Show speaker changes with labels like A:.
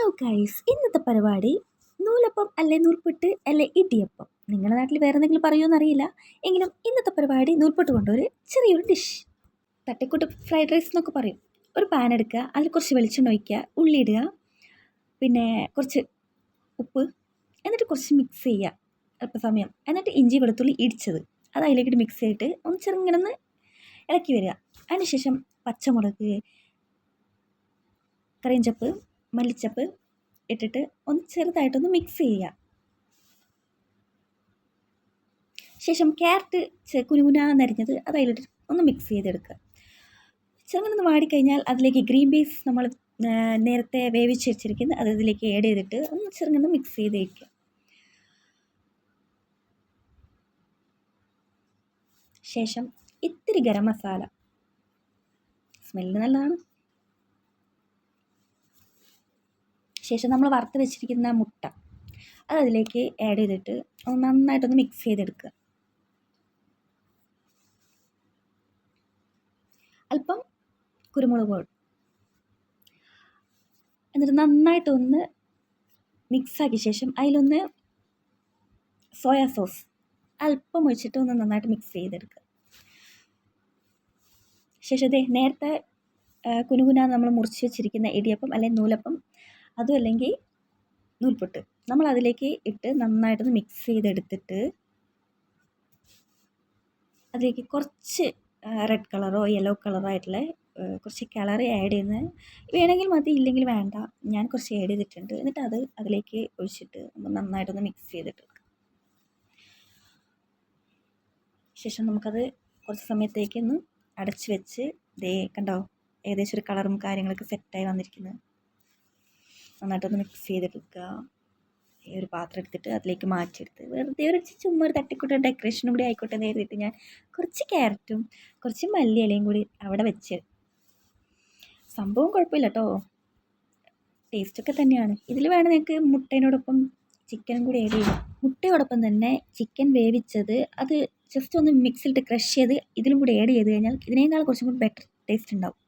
A: Hello guys, ഇന്നത്തെ പരിപാടി നൂലപ്പം അല്ലെ നൂൽപുട്ട് അല്ലെ ഇടിയപ്പം. നിങ്ങളുടെ നാട്ടിൽ വേറെ എന്തെങ്കിലും പറയുമോ അറിയില്ല. എങ്കിലും ഇന്നത്തെ പരിപാടി നൂൽപുട്ട് കൊണ്ടൊരു ചെറിയൊരു ഡിഷ്, തട്ടിക്കൂട്ട് ഫ്രൈഡ് റൈസ് എന്നൊക്കെ പറയും. ഒരു പാൻ എടുക്കുക, അതിൽ കുറച്ച് വെളിച്ചെണ്ണ ഒഴിക്കുക, ഉള്ളി ഇടുക, പിന്നെ കുറച്ച് ഉപ്പ്, എന്നിട്ട് കുറച്ച് മിക്സ് ചെയ്യുക അല്പസമയം. എന്നിട്ട് ഇഞ്ചി വെളുത്തുള്ളി ഇടിച്ചത് അത് അതിലേക്കിട്ട് മിക്സ് ചെയ്തിട്ട് ഒന്ന് ചെറുങ്ങനെ ഒന്ന് ഇളക്കി വരിക. അതിനുശേഷം പച്ചമുളക്, കറിഞ്ചപ്പ്, മല്ലിച്ചപ്പ് ഇട്ടിട്ട് ഒന്ന് ചെറുതായിട്ടൊന്ന് മിക്സ് ചെയ്യുക. ശേഷം ക്യാരറ്റ് കുനുകുനാന്നരിഞ്ഞത് അത് അതിലിട്ട് ഒന്ന് മിക്സ് ചെയ്തെടുക്കുക. ചെറുങ്ങനെ വാടിക്കഴിഞ്ഞാൽ അതിലേക്ക് ഗ്രീൻ പീസ് നമ്മൾ നേരത്തെ വേവിച്ച് വെച്ചിരിക്കുന്നത് അത് ഇതിലേക്ക് ആഡ് ചെയ്തിട്ട് ഒന്ന് ചെറുങ്ങനെ മിക്സ് ചെയ്ത് വയ്ക്കുക. ശേഷം ഇത്തിരി ഗരം മസാല, സ്മെല്ല് നല്ലതാണ്. ശേഷം നമ്മൾ വറുത്ത് വെച്ചിരിക്കുന്ന മുട്ട അത് അതിലേക്ക് ആഡ് ചെയ്തിട്ട് ഒന്ന് നന്നായിട്ടൊന്ന് മിക്സ് ചെയ്തെടുക്കുക. അല്പം കുരുമുളക് പൊടി, എന്നിട്ട് നന്നായിട്ടൊന്ന് മിക്സാക്കിയ ശേഷം അതിലൊന്ന് സോയാ സോസ് അല്പം ഒഴിച്ചിട്ട് ഒന്ന് നന്നായിട്ട് മിക്സ് ചെയ്തെടുക്കുക. ശേഷം നേരത്തെ കുനുകുന നമ്മൾ മുറിച്ച് വെച്ചിരിക്കുന്ന ഇടിയപ്പം അല്ലെങ്കിൽ നൂലപ്പം, അതും അല്ലെങ്കിൽ നൂൽപുട്ട് നമ്മൾ അതിലേക്ക് ഇട്ട് നന്നായിട്ടൊന്ന് മിക്സ് ചെയ്തെടുത്തിട്ട് അതിലേക്ക് കുറച്ച് റെഡ് കളറോ യെല്ലോ കളറോ ആയിട്ടുള്ള കുറച്ച് കളർ ആഡ് ചെയ്യുന്നത് വേണമെങ്കിൽ മതി, ഇല്ലെങ്കിൽ വേണ്ട. ഞാൻ കുറച്ച് ആഡ് ചെയ്തിട്ടുണ്ട്. എന്നിട്ട് അത് അതിലേക്ക് ഒഴിച്ചിട്ട് നന്നായിട്ടൊന്ന് മിക്സ് ചെയ്തിട്ട് ശേഷം നമുക്കത് കുറച്ച് സമയത്തേക്കൊന്ന് അടച്ച് വെച്ച് കണ്ടോ, ഏകദേശം ഒരു കളറും കാര്യങ്ങളൊക്കെ സെറ്റായി വന്നിരിക്കുന്നത്. നന്നായിട്ടൊന്ന് മിക്സ് ചെയ്തെടുക്കുക. ഒരു പാത്രം എടുത്തിട്ട് അതിലേക്ക് മാറ്റിയെടുത്ത് വെറുതെ ഒരു ചുമ്മാ ഒരു തട്ടിക്കൂട്ട് ഡെക്കറേഷനും കൂടി ആയിക്കോട്ടെ എന്ന് കരുതിയിട്ട് ഞാൻ കുറച്ച് ക്യാരറ്റും കുറച്ച് മല്ലി ഇലയും കൂടി അവിടെ വെച്ച്. സംഭവം കുഴപ്പമില്ല കേട്ടോ, ടേസ്റ്റൊക്കെ തന്നെയാണ്. ഇതിൽ വേണം നിങ്ങൾക്ക് മുട്ടേനോടൊപ്പം ചിക്കനും കൂടി ആഡ് ചെയ്യാം. മുട്ടയോടൊപ്പം തന്നെ ചിക്കൻ വേവിച്ചത് അത് ജസ്റ്റ് ഒന്ന് മിക്സിലിട്ട് ക്രഷ് ചെയ്ത് ഇതിലും കൂടി ആഡ് ചെയ്ത് കഴിഞ്ഞാൽ ഇതിനേക്കാൾ കുറച്ചും കൂടി ബെറ്റർ ടേസ്റ്റ് ഉണ്ടാവും.